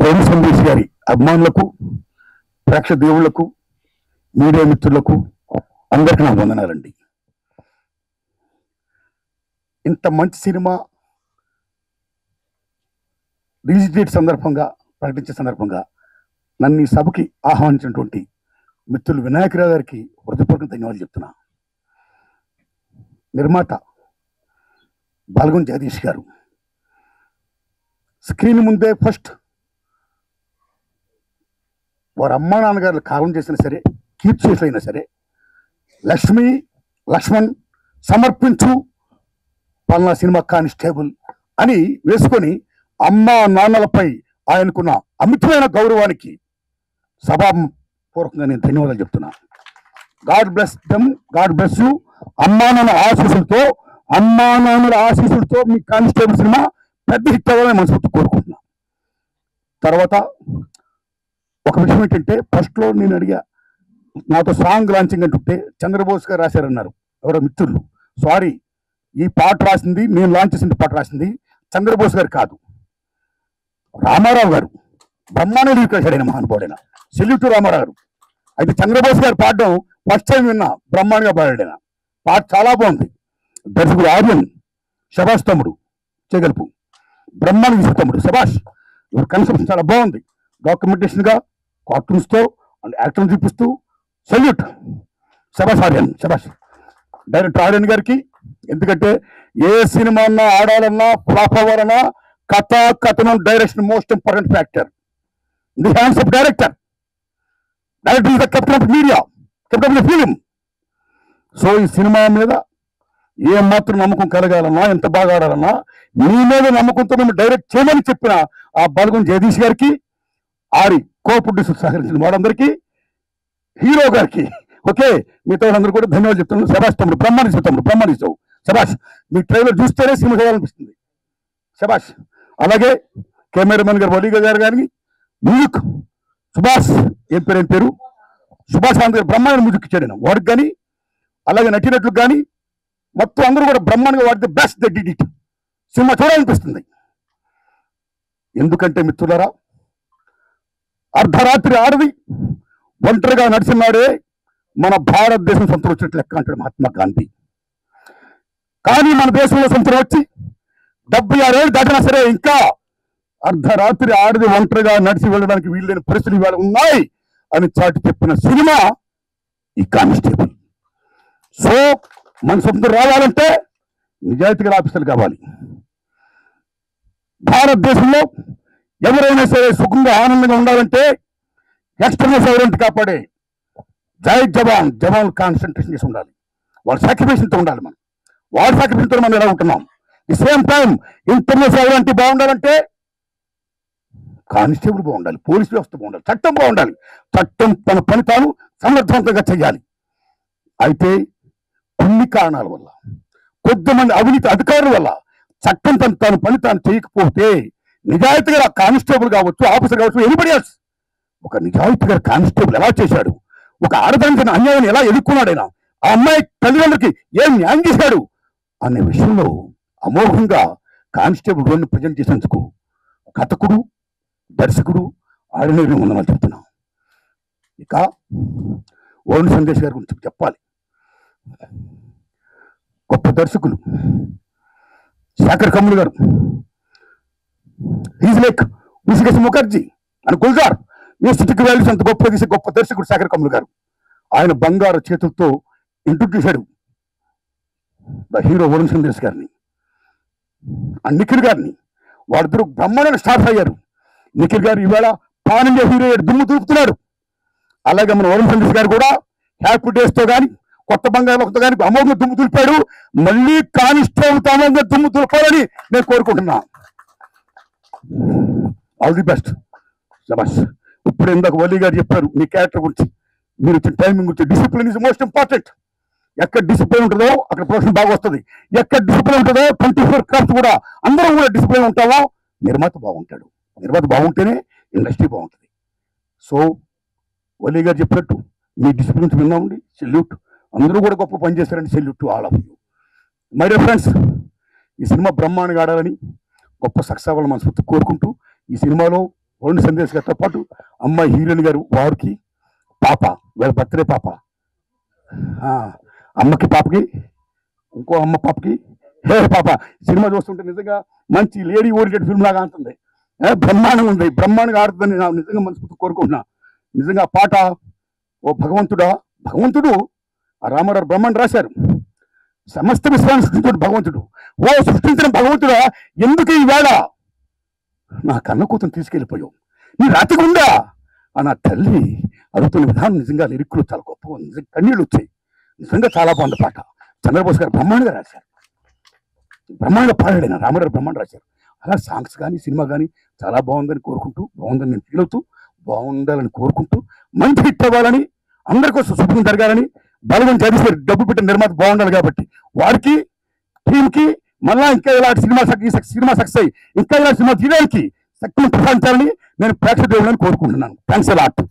ప్రేమ సందేశ్ గారి అభిమానులకు, ప్రేక్షక దేవుళ్లకు, మీడియా మిత్రులకు అందరికీ నా వందనాలండి. ఇంత మంచి సినిమా రిలీజ్ డేట్ సందర్భంగా, ప్రకటించే సందర్భంగా నన్ను ఈ సభకి ఆహ్వానించినటువంటి మిత్రులు వినాయకరావు గారికి హృదయపూర్వక ధన్యవాదాలు చెప్తున్నా. నిర్మాత బలగం జగదీష్ గారు స్క్రీన్ ముందే ఫస్ట్ వారి అమ్మా నాన్నగారు కాలం చేసినా సరే, కీర్తిశేషులు అయినా సరే, లక్ష్మణ్ సమర్పించు పలానా సినిమా కానిస్టేబుల్ అని వేసుకొని అమ్మా నాన్నలపై ఆయనకున్న అమితమైన గౌరవానికి సభాపూర్వకంగా నేను ధన్యవాదాలు చెప్తున్నా. God bless them, God bless you. అమ్మా నాన్న ఆశీస్సులతో మీ కానిస్టేబుల్ సినిమా పెద్ద హిట్ అవ్వాలని మనస్ఫూర్తి కోరుకుంటున్నా. తర్వాత ఒక విషయం ఏంటంటే, ఫస్ట్లో నేను అడిగా, నాతో సాంగ్ లాంచింగ్ అంటుంటే చంద్రబోస్ గారు రాశారన్నారు ఎవరో మిత్రులు. సారీ, ఈ పాట రాసింది, నేను లాంచ్ చేసిన పాట రాసింది చంద్రబోస్ గారు కాదు, రామారావు గారు. బ్రహ్మాండ రాశాడైన మహానుభావుడైన, సెల్యూట్ రామారావు గారు. అయితే చంద్రబోస్ గారు పాడడం ఫస్ట్ టైం విన్నా, బ్రహ్మాండంగా పాడాడైన. పాట చాలా బాగుంది. దర్శకుడు ఆర్యన్, శభాష్ తమ్ముడు చేయగలుపు, బ్రహ్మాండ తమ్ముడు శభాష్. ఇவர் కన్సెప్షన్ చాలా బాగుంది. డాక్యుమెంటేషన్గా కార్టూన్స్తో అండ్ యాక్టర్ని చూపిస్తూ సెల్యూట్. శభాష్ ఆర్యన్, శభాష్. డైరెక్టర్ ఆర్యన్ గారికి, ఎందుకంటే ఏ సినిమా అన్నా, ఆడాలన్నా, ఫ్లాప్ అవ్వాలన్నా కథనం, direction most important factor. The hands of director. Director is the captain of media, captain of the film. So ఈ సినిమా మీద ఏ మాత్రం నమ్మకం కలగాలన్నా, ఎంత బాగా ఆడాలన్నా, మీ మీద నమ్మకంతో మేము డైరెక్ట్ చేయమని చెప్పిన ఆ బలగం జగదీష్ గారికి, ఆరి కో ప్రొడ్యూసర్ సహకరించిన వారందరికీ, హీరో గారికి, ఓకే, మిగతా వాళ్ళందరూ కూడా ధన్యవాదాలు చెప్తున్నాను. శభాష్ తమ్ముడు, బ్రహ్మాండిస్తావు శభాష్. మీ ట్రైలర్ చూస్తేనే సినిమా చేయాలనిపిస్తుంది. శభాష్. అలాగే కెమెరామెన్ గారు వలీగా గారు కానీ, మ్యూజిక్ సుభాష్, ఏం పేరు సుభాష్ ఆనంద్ గారు బ్రహ్మాండ మ్యూజిక్ ఇచ్చాడు వాడికి కానీ, అలాగే నటినట్లు కానీ మొత్తం అందరూ కూడా బ్రహ్మాండంగా వాడితే best the did it. Cinema చూడాలనిపిస్తుంది. ఎందుకంటే మిత్రులారా, అర్ధరాత్రి ఆడది ఒంటరిగా నడిచినాడే మన భారతదేశం సొంతం వచ్చినట్లు లెక్క అంటాడు మహాత్మా గాంధీ. కానీ మన దేశంలో సొంతం వచ్చి 76 ఏళ్ళు దాటినా సరే ఇంకా అర్ధరాత్రి ఆడది ఒంటరిగా నడిచి వెళ్ళడానికి వీళ్ళైన పరిస్థితులు ఇవాళ ఉన్నాయి అని చాటి చెప్పిన సినిమా ఈ కానిస్టేబుల్. సో మన సొంతం రావాలంటే నిజాయితీగా ఆఫీసర్లు కావాలి. భారతదేశంలో ఎవరైనా సరే సుఖంగా ఆనందంగా ఉండాలంటే ఎక్స్టర్నల్ సౌరెంట్ కాపాడే జై జవాన్ కాన్సన్ట్రేషన్ చేసి ఉండాలి. వాళ్ళ సాక్రిఫికేషన్తో ఉండాలి. వాళ్ళ సాక్రిఫికేషన్తో మనం ఎలా ఉంటున్నాం. ది సేమ్ టైం ఇంటర్నల్ సౌరెంట్ బాగుండాలంటే కానిస్టేబుల్ బాగుండాలి, పోలీస్ వ్యవస్థ బాగుండాలి, చట్టం బాగుండాలి. చట్టం తన పని తాను సమర్థవంతంగా చేయాలి. అయితే కొన్ని కారణాల వల్ల, కొద్దిమంది అవినీతి అధికారుల వల్ల చట్టం తన పని తాను చేయకపోతే నిజాయితీగా కానిస్టేబుల్ కావచ్చు, ఆఫీసర్ కావచ్చు, ఎనిబడి ఎల్స్, ఒక నిజాయితీగా కానిస్టేబుల్ ఎలా చేశాడు, ఒక ఆడదానికి అన్యాయాన్ని ఎలా ఎదుర్కొన్నాడైనా, ఆ అమ్మాయి తల్లిదండ్రులకి ఏం న్యాయం చేశాడు అనే విషయంలో అమోఘంగా కానిస్టేబుల్ రోడ్ని ప్రజెంట్ చేసేందుకు కథకుడు, దర్శకుడు ఆడినని ఉందని చెప్తున్నాం. ఇక వరుణ్ సందేశ్ గారి గురించి చెప్పాలి. గొప్ప దర్శకులు శేఖర్ కమ్ములు గారు, ఈజ్ లైక్ ఋషికేశ్ ముఖర్జీ అని గుల్జార్. ఎస్థెటిక్ వాల్యూస్ అంత గొప్ప తీసే గొప్ప దర్శకుడు శేఖర్ కమ్ములు గారు. ఆయన బంగారు చేతులతో ఇంట్రొడ్యూస్ చేశాడు ద హీరో వరుణ్ సందేశ్ గారిని, నిఖిల్ గారిని. వారిద్దరూ బ్రహ్మాండంగా స్టార్స్ అయ్యారు. నిఖిల్ గారు ఈవేళ పాన్ ఇండియా హీరో దుమ్ము దులుపుతున్నాడు. అలాగే మన వరుణ్ సందేశ్ గారు కూడా హ్యాపీ డేస్తో కానీ, కొత్త బంగారంతో కానీ అమోఘంగా దుమ్ము దులిపాడు. మళ్ళీ కానిస్టేబుల్ అమోఘంగా దుమ్ము దులపాలని నేను కోరుకుంటున్నా. All the best. శభాష్. ఇప్పుడు ఇందాక వలీ గారు చెప్పారు మీ క్యారెక్టర్ గురించి, మీరు వచ్చిన టైమింగ్ గురించి. Discipline is most important. ఎక్కడ డిసిప్లిన్ ఉంటుందో అక్కడ ప్రొడక్షన్ బాగా వస్తుంది. ఎక్కడ డిసిప్లిన్ ఉంటుందో 24 క్రాఫ్ట్స్ కూడా అందరం కూడా డిసిప్లిన్ ఉంటామో నిర్మాత బాగుంటాడు. నిర్మాత బాగుంటేనే ఇండస్ట్రీ బాగుంటుంది. సో వలీ గారు చెప్పినట్టు మీ డిసిప్లిన్స్ విన్నామండి. సెల్యూట్. అందరూ కూడా గొప్ప పని చేశారండి. Salute to all of you. My dear friends, ఈ సినిమా బ్రహ్మాండంగా ఆడాలని, గొప్ప సక్సెస్ అవ్వాలని మనస్ఫూర్తి కోరుకుంటూ, ఈ సినిమాలో వరుణ్ సందేశ్ గారితో పాటు అమ్మాయి హీరోయిన్ గారు వారికి పాప వీళ్ళ బర్త్డే పాప, అమ్మకి పాపకి ఇంకో అమ్మ పాపకి హే పాప. సినిమా చూస్తుంటే నిజంగా మంచి లేడీ ఓరియంటెడ్ ఫిల్మ్ లాగా ఉంటుంది, బ్రహ్మాండంగా ఉంది, బ్రహ్మాండంగా ఆడుతుందని నేను నిజంగా మనస్ఫూర్తి కోరుకుంటున్నా. నిజంగా పాట ఓ భగవంతుడా, భగవంతుడు ఆ రామారావు బ్రహ్మాండ రాశారు, సమస్త విశ్వాన్ని సృష్టించిన భగవంతుడు, ఓ సృష్టించిన భగవంతుడా ఎందుకు ఈ వేళ నా కన్న కూతురు తీసుకెళ్ళిపోయావు, నీ రాతికి ఉందా ఆ నా తల్లి అడుగుతున్న విధానం నిజంగా లిరిక్కులు చాలా గొప్పగా ఉంది, నిజంగా కన్నీళ్ళు వచ్చాయి. నిజంగా చాలా బాగుంది పాట. చంద్రబోస్ గారు బ్రహ్మాండంగా రాశారు, బ్రహ్మాండంగా పాడాడు, రామారావు బ్రహ్మాండ రాశారు. అలా సాంగ్స్ కానీ సినిమా కానీ చాలా బాగుందని కోరుకుంటూ, బాగుందని నేను ఫీల్ అవుతూ, బాగుండాలని కోరుకుంటూ, మంచి హిట్ అవ్వాలని, అందరి కోసం శుభ్రం జరగాలని, బలగం జగదీశ్వర్ డబ్బు పెట్టిన నిర్మాత బాగుండాలి కాబట్టి వారికి టీంకి మళ్ళా ఇంకా ఇలాంటి సినిమా సక్సెస్ అయ్యి ఇంకా ఇలా సినిమా తీయడానికి శక్తిని ప్రసాదించాలని నేను ప్రేక్షకులను కోరుకుంటున్నాను. Thanks a lot.